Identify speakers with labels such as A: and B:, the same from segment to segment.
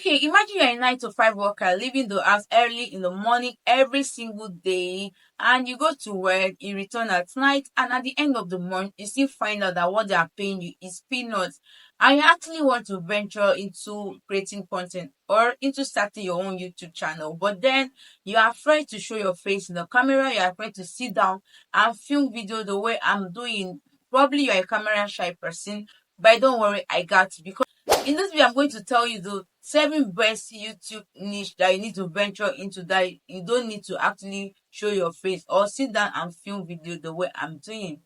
A: Okay, imagine you're a 9 to 5 worker leaving the house early in the morning every single day, and you go to work, you return at night, and at the end of the month, you still find out that what they are paying you is peanuts. And you actually want to venture into creating content or into starting your own YouTube channel, but then you're afraid to show your face in the camera, you're afraid to sit down and film video the way I'm doing. Probably you're a camera shy person, but don't worry, I got you. Because in this video, I'm going to tell you the 7 best YouTube niche that you need to venture into, that you don't need to actually show your face or sit down and film video the way I'm doing.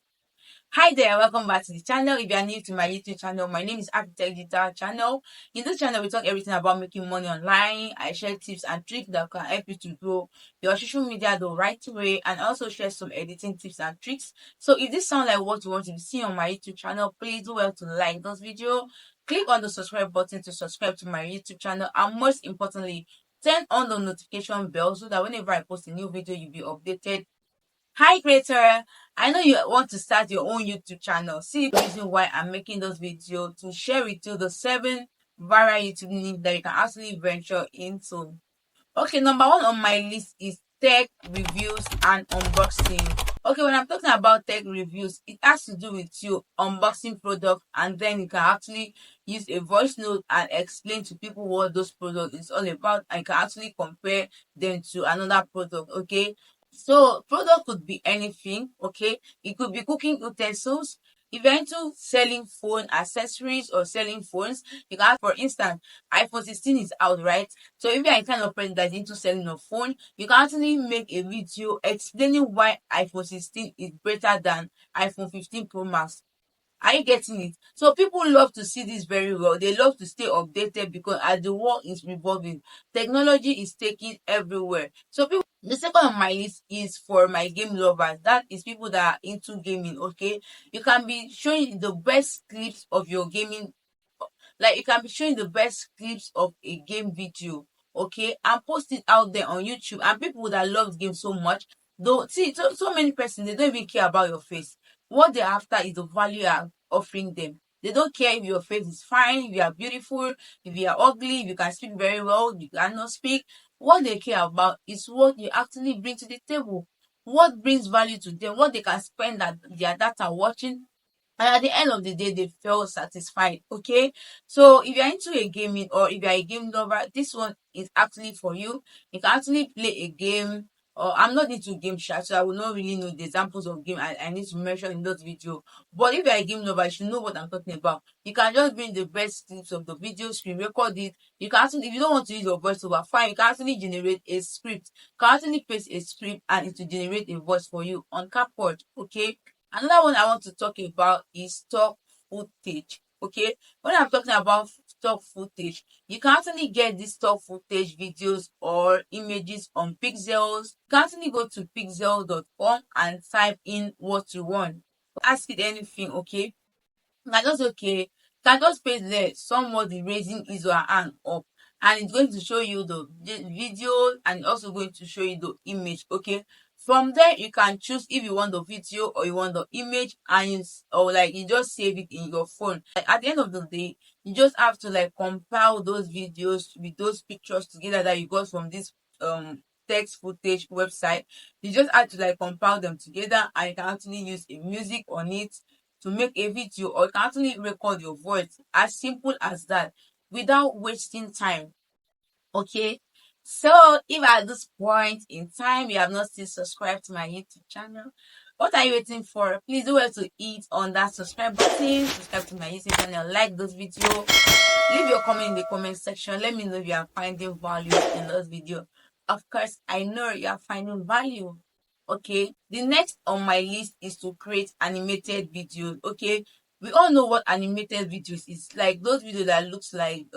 A: Hi there, welcome back to the channel. If you are new to my YouTube channel, my name is Affitech Digitalz channel. In this channel, we talk everything about making money online. I share tips and tricks that can help you to grow your social media the right way, and also share some editing tips and tricks. So if this sounds like what you want to see on my YouTube channel, please do well to like this video. Click on the subscribe button to subscribe to my YouTube channel, and most importantly, turn on the notification bell so that whenever I post a new video, you'll be updated. Hi creator, I know you want to start your own YouTube channel. See the reason why I'm making this video, to share with you the 7 viral YouTube niche that you can actually venture into. Okay, number 1 on my list is tech reviews and unboxing. Okay, when I'm talking about tech reviews, it has to do with you unboxing products, and then you can actually use a voice note and explain to people what those products is all about, and you can actually compare them to another product. Okay, so product could be anything. Okay, it could be cooking utensils. If you're into selling phone accessories or selling phones, you can, for instance, iPhone 16 is out, right? So if you're a kind of person that's into selling a phone, you can actually make a video explaining why iPhone 16 is better than iPhone 15 Pro Max. Are you getting it? So people love to see this very well. They love to stay updated because as the world is revolving, technology is taking everywhere. So people, the second on my list is for my game lovers. That is people that are into gaming. Okay, you can be showing the best clips of your gaming, like you can be showing the best clips of a game video, okay, and post it out there on YouTube. And people that love games so much, though, see, so many persons, they don't even care about your face. What they're after is the value you are offering them. They don't care if your face is fine, if you are beautiful, if you are ugly, if you can speak very well, you cannot speak. What they care about is what you actually bring to the table, what brings value to them, what they can spend their data watching, and at the end of the day they feel satisfied. Okay, so if you're into a gaming, or if you're a game lover, this one is actually for you. You can actually play a game, or I'm not into game chat, so I will not really know the examples of game I need to mention in this video. But if you're a game lover, you should know what I'm talking about. You can just bring the best clips of the video, screen record it. You can actually, if you don't want to use your voiceover, fine, you can actually generate a script. You can actually paste a script and it will generate a voice for you on CapCut. Okay, another one I want to talk about is stock footage. Okay, when I'm talking about stock footage, you can actually get this stock footage videos or images on Pixels. You can actually go to pixel.com and type in what you want. Ask it anything, okay? Now just okay, you can just paste there somebody raising his or her hand up, and it's going to show you the video, and also going to show you the image. Okay, from there you can choose if you want the video or you want the image, and or like you just save it in your phone. Like at the end of the day, you just have to like compile those videos with those pictures together that you got from this text footage website. You just have to like compile them together, and you can actually use a music on it to make a video, or you can actually record your voice. As simple as that, without wasting time. Okay, so if at this point in time you have not still subscribed to my YouTube channel, what are you waiting for? Please do well to hit on that subscribe button, subscribe to my YouTube channel, like this video, leave your comment in the comment section. Let me know if you are finding value in this video. Of course, I know you are finding value. Okay, the next on my list is to create animated videos. Okay, we all know what animated videos is, like those videos that looks like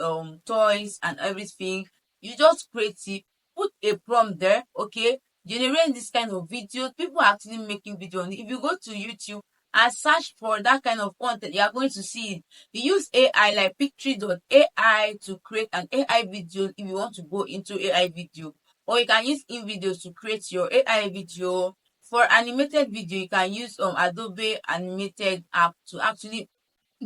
A: toys and everything. You just create it, put a prompt there, okay, generate this kind of videos. People are actually making videos on it. If you go to YouTube and search for that kind of content, you are going to see it. You use AI like Pictree.ai to create an AI video if you want to go into AI video, or you can use InVideos to create your AI video. For animated video, you can use Adobe animated app to actually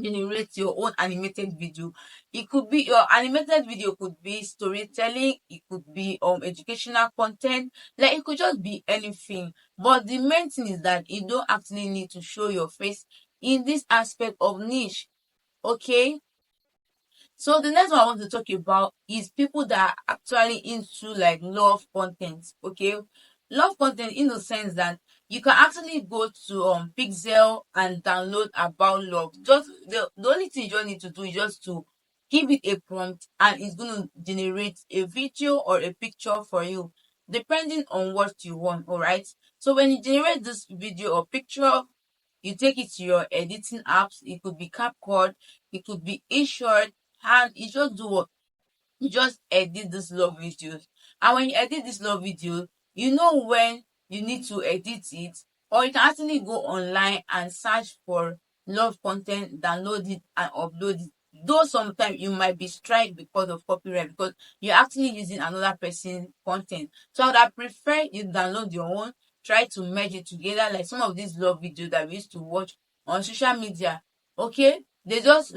A: generate your own animated video. It could be your animated video could be storytelling, it could be educational content, like it could just be anything. But the main thing is that you don't actually need to show your face in this aspect of niche. Okay, so the next one I want to talk about is people that are actually into like love content. Okay, love content in the sense that you can actually go to Pixel and download about love. Just the only thing you just need to do is just to give it a prompt, and it's going to generate a video or a picture for you depending on what you want. All right, so when you generate this video or picture, you take it to your editing apps. It could be CapCut, it could be InShot, and you just do what? You just edit this love videos. And when you edit this love video, you know when you need to edit it, or you can actually go online and search for love content, download it and upload it. Though sometimes you might be strike because of copyright, because you're actually using another person's content. So I would have prefer you download your own, try to merge it together, like some of these love videos that we used to watch on social media. Okay, they just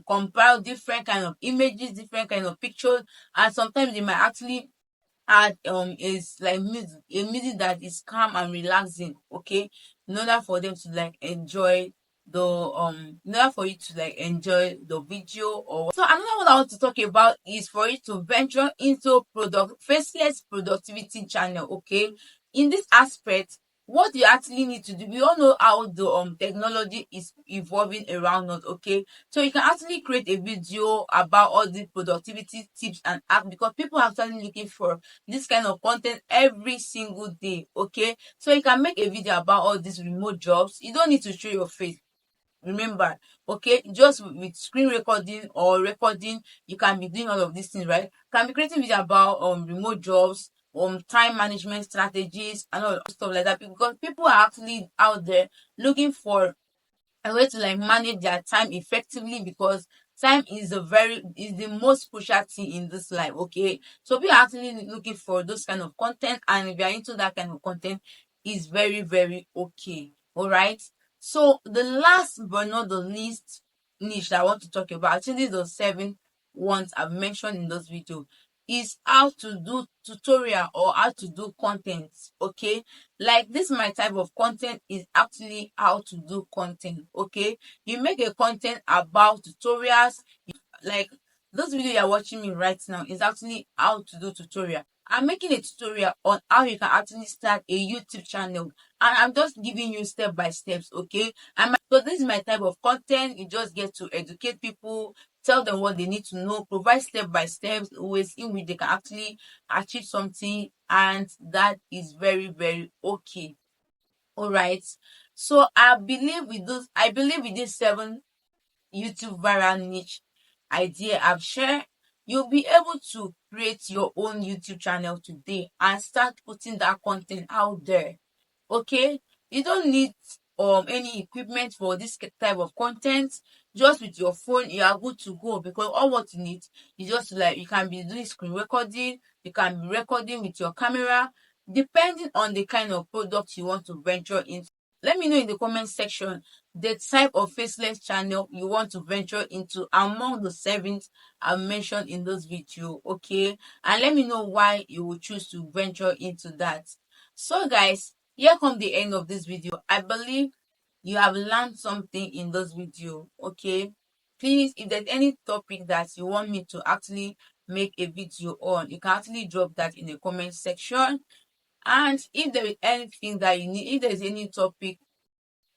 A: compile different kind of images, different kind of pictures, and sometimes they might actually add is like music, a music that is calm and relaxing. Okay, in order for them to like enjoy the in order for you to like enjoy the video. Or so another one I want to talk about is for you to venture into faceless productivity channel. Okay, in this aspect, what you actually need to do, we all know how the technology is evolving around us. Okay, so you can actually create a video about all the productivity tips and apps, because people are actually looking for this kind of content every single day. Okay, so you can make a video about all these remote jobs. You don't need to show your face, remember. Okay, just with screen recording or recording, you can be doing all of these things, right? You can be creating video about remote jobs, time management strategies and all stuff like that, because people are actually out there looking for a way to like manage their time effectively, because time is the most crucial thing in this life. Okay, so we are actually looking for those kind of content, and if you are into that kind of content, is very very okay. All right, so the last but not the least niche that I want to talk about, I think these are 7 ones I've mentioned in this video, is how to do tutorial or how to do content. Okay, like this my type of content is actually how to do content. Okay, you make a content about tutorials, like this video you're watching me right now is actually how to do tutorial. I'm making a tutorial on how you can actually start a YouTube channel, and I'm just giving you step by steps. Okay, so this is my type of content. You just get to educate people, tell them what they need to know, provide step by steps, ways in which they can actually achieve something, and that is very very okay. All right, so I believe with these 7 YouTube viral niche idea I've shared, you'll be able to create your own YouTube channel today and start putting that content out there. Okay, you don't need any equipment for this type of content. Just with your phone you are good to go, because all what you need is just like, you can be doing screen recording, you can be recording with your camera, depending on the kind of product you want to venture into. Let me know in the comment section the type of faceless channel you want to venture into among the 7 I've mentioned in this video. Okay, and let me know why you will choose to venture into that. So guys, here come the end of this video. I believe you have learned something in this video. Okay, please, if there's any topic that you want me to actually make a video on, you can actually drop that in the comment section. And if there is anything that you need, if there's any topic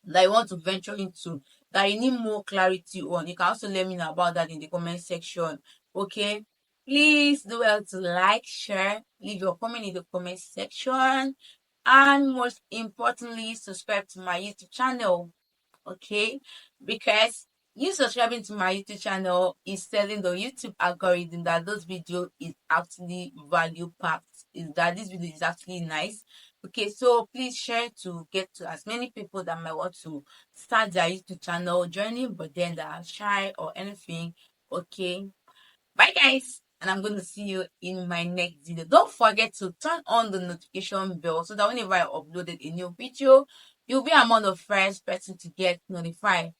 A: that you want to venture into that you need more clarity on, you can also let me know about that in the comment section. Okay, please do well to like, share, leave your comment in the comment section, and most importantly, subscribe to my YouTube channel. Okay, because you subscribing to my YouTube channel is telling the YouTube algorithm that this video is actually value packed, is that this video is actually nice. Okay, so please share to get to as many people that might want to start their YouTube channel journey, but then they are shy or anything. Okay, bye guys, and I'm going to see you in my next video. Don't forget to turn on the notification bell so that whenever I uploaded a new video, you'll be among the first person to get notified.